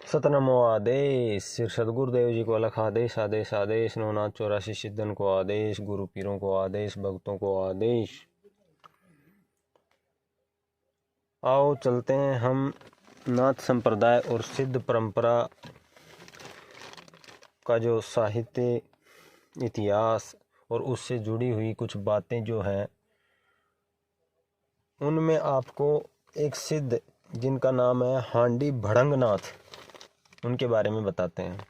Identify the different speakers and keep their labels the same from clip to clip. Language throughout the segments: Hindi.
Speaker 1: सतनमो आदेश। श्री सदगुरुदेव जी को अलख आदेश आदेश आदेश। नवनाथ 84 सिद्धन को आदेश, गुरु पीरों को आदेश, भक्तों को आदेश। आओ चलते हैं हम नाथ संप्रदाय और सिद्ध परंपरा का जो साहित्य, इतिहास और उससे जुड़ी हुई कुछ बातें जो हैं, उनमें आपको एक सिद्ध जिनका नाम है हांडी भड़ंगनाथ, उनके बारे में बताते हैं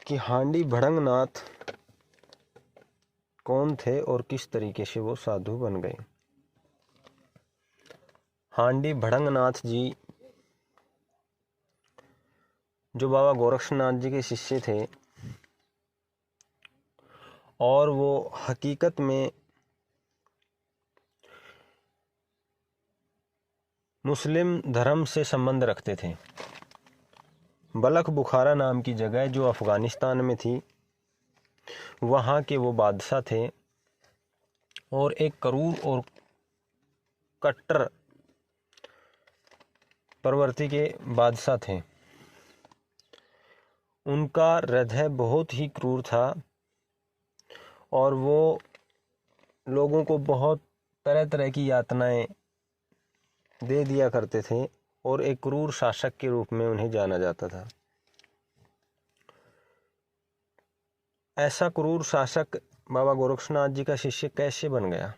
Speaker 1: कि हांडी भड़ंगनाथ कौन थे और किस तरीके से वो साधु बन गए। हांडी भड़ंगनाथ जी जो बाबा गोरक्षनाथ जी के शिष्य थे और वो हकीकत में मुस्लिम धर्म से संबंध रखते थे। बलख बुखारा नाम की जगह जो अफ़गानिस्तान में थी, वहाँ के वो बादशाह थे और एक क्रूर और कट्टर प्रवृत्ति के बादशाह थे। उनका हृदय बहुत ही क्रूर था और वो लोगों को बहुत तरह तरह की यातनाएं दे दिया करते थे और एक क्रूर शासक के रूप में उन्हें जाना जाता था। ऐसा क्रूर शासक बाबा गोरक्षनाथ जी का शिष्य कैसे बन गया?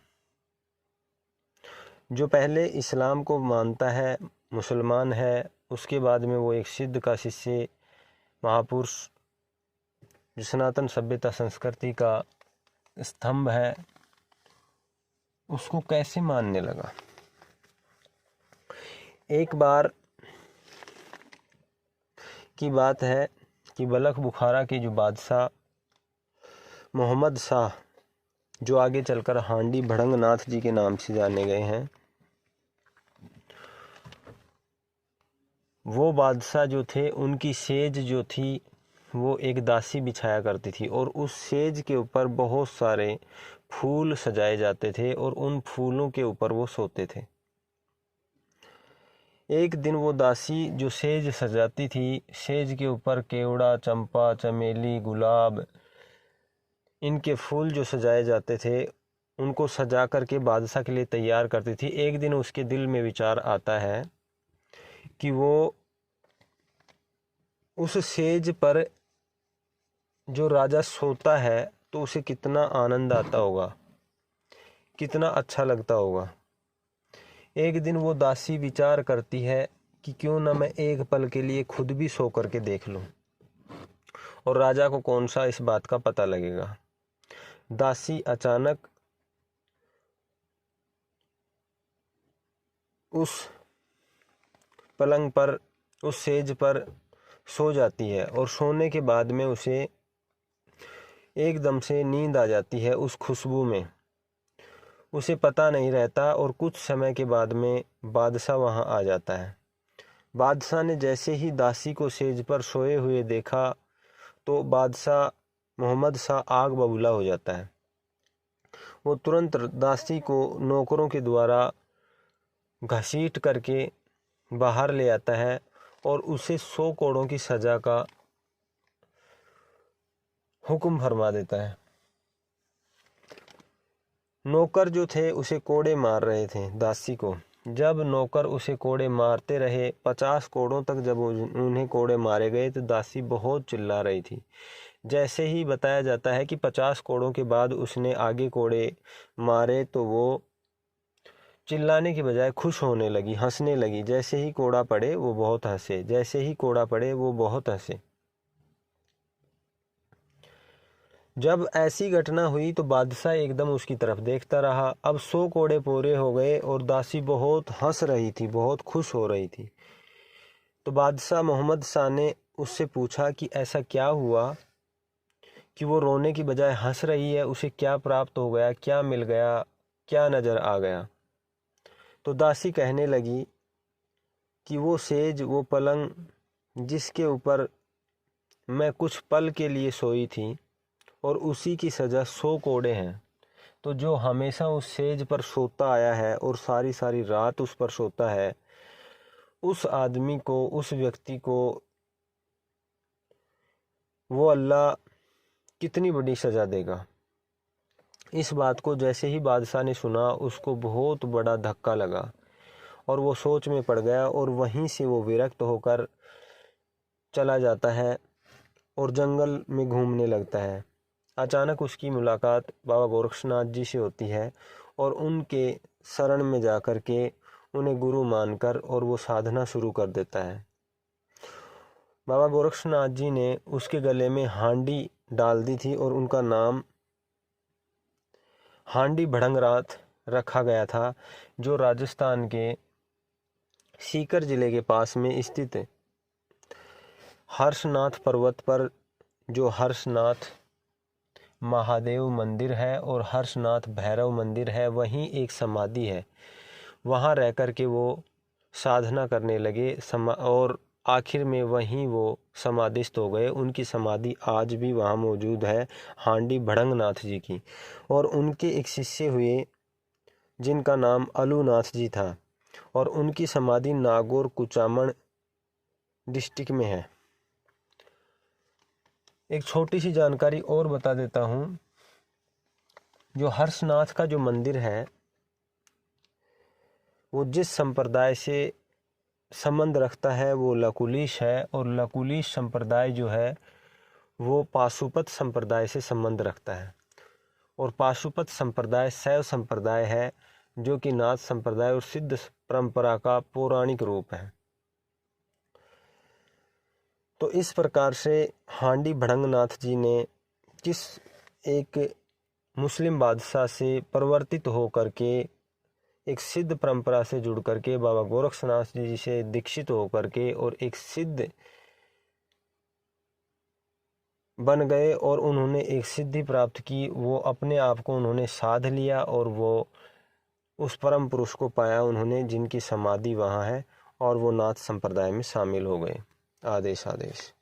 Speaker 1: जो पहले इस्लाम को मानता है, मुसलमान है, उसके बाद में वो एक सिद्ध का शिष्य, महापुरुष, जो सनातन सभ्यता संस्कृति का स्तंभ है, उसको कैसे मानने लगा? एक बार की बात है कि बलख बुखारा के जो बादशाह मोहम्मद शाह, जो आगे चलकर हांडी भड़ंगनाथ जी के नाम से जाने गए हैं, वो बादशाह जो थे, उनकी सेज जो थी वो एक दासी बिछाया करती थी और उस सेज के ऊपर बहुत सारे फूल सजाए जाते थे और उन फूलों के ऊपर वो सोते थे। एक दिन वो दासी जो सेज सजाती थी, सेज के ऊपर केवड़ा, चंपा, चमेली, गुलाब, इनके फूल जो सजाए जाते थे, उनको सजा करके बादशाह के लिए तैयार करती थी। एक दिन उसके दिल में विचार आता है कि वो उस सेज पर जो राजा सोता है तो उसे कितना आनंद आता होगा, कितना अच्छा लगता होगा। एक दिन वो दासी विचार करती है कि क्यों ना मैं एक पल के लिए खुद भी सो करके देख लूं, और राजा को कौन सा इस बात का पता लगेगा। दासी अचानक उस पलंग पर, उस सेज पर सो जाती है और सोने के बाद में उसे एकदम से नींद आ जाती है उस खुशबू में। उसे पता नहीं रहता और कुछ समय के बाद में बादशाह वहां आ जाता है। बादशाह ने जैसे ही दासी को सेज पर सोए हुए देखा तो बादशाह मोहम्मद शाह आग बबूला हो जाता है। वो तुरंत दासी को नौकरों के द्वारा घसीट करके बाहर ले आता है और उसे 100 कोड़ों की सजा का हुक्म फरमा देता है। नौकर जो थे उसे कोड़े मार रहे थे दासी को। जब नौकर उसे कोड़े मारते रहे, 50 कोड़ों तक जब उन्हें कोड़े मारे गए तो दासी बहुत चिल्ला रही थी। जैसे ही बताया जाता है कि 50 कोड़ों के बाद उसने आगे कोड़े मारे तो वो चिल्लाने के बजाय खुश होने लगी, हंसने लगी। जैसे ही कोड़ा पड़े वो बहुत हंसे, जैसे ही कोड़ा पड़े वो बहुत हंसे। जब ऐसी घटना हुई तो बादशाह एकदम उसकी तरफ देखता रहा। अब 100 कोड़े पूरे हो गए और दासी बहुत हंस रही थी, बहुत खुश हो रही थी। तो बादशाह मोहम्मद शाह ने उससे पूछा कि ऐसा क्या हुआ कि वो रोने की बजाय हंस रही है, उसे क्या प्राप्त हो गया, क्या मिल गया, क्या नज़र आ गया? तो दासी कहने लगी कि वो सेज, वो पलंग जिसके ऊपर मैं कुछ पल के लिए सोई थी और उसी की सज़ा 100 कोड़े हैं। तो जो हमेशा उस सेज पर सोता आया है और सारी सारी रात उस पर सोता है, उस आदमी को, उस व्यक्ति को वो अल्लाह कितनी बड़ी सज़ा देगा। इस बात को जैसे ही बादशाह ने सुना, उसको बहुत बड़ा धक्का लगा और वो सोच में पड़ गया, और वहीं से वो विरक्त होकर चला जाता है और जंगल में घूमने लगता है। अचानक उसकी मुलाकात बाबा गोरक्षनाथ जी से होती है और उनके शरण में जाकर के उन्हें गुरु मानकर और वो साधना शुरू कर देता है। बाबा गोरक्षनाथ जी ने उसके गले में हांडी डाल दी थी और उनका नाम हांडी भड़ंगरात रखा गया था, जो राजस्थान के सीकर जिले के पास में स्थित हर्षनाथ पर्वत पर जो हर्षनाथ महादेव मंदिर है और हर्षनाथ भैरव मंदिर है, वहीं एक समाधि है। वहाँ रह कर के वो साधना करने लगे और आखिर में वहीं वो समाधिस्थ हो गए। उनकी समाधि आज भी वहाँ मौजूद है, हांडी भड़ंगनाथ जी की। और उनके एक शिष्य हुए जिनका नाम अलूनाथ जी था, और उनकी समाधि नागौर कुचामन डिस्ट्रिक्ट में है। एक छोटी सी जानकारी और बता देता हूँ। जो हर्षनाथ का जो मंदिर है, वो जिस संप्रदाय से संबंध रखता है वो लकुलिश है, और लकुलिश संप्रदाय जो है वो पाशुपत संप्रदाय से संबंध रखता है, और पाशुपत संप्रदाय शैव संप्रदाय है, जो कि नाथ संप्रदाय और सिद्ध परंपरा का पौराणिक रूप है। तो इस प्रकार से हांडी भड़ंगनाथ जी ने किस एक मुस्लिम बादशाह से परिवर्तित होकर के एक सिद्ध परंपरा से जुड़ करके बाबा गोरक्षनाथ जी से दीक्षित होकर के और एक सिद्ध बन गए, और उन्होंने एक सिद्धि प्राप्त की। वो अपने आप को उन्होंने साध लिया और वो उस परम पुरुष को पाया उन्होंने, जिनकी समाधि वहाँ है, और वो नाथ संप्रदाय में शामिल हो गए। आदेश आदेश।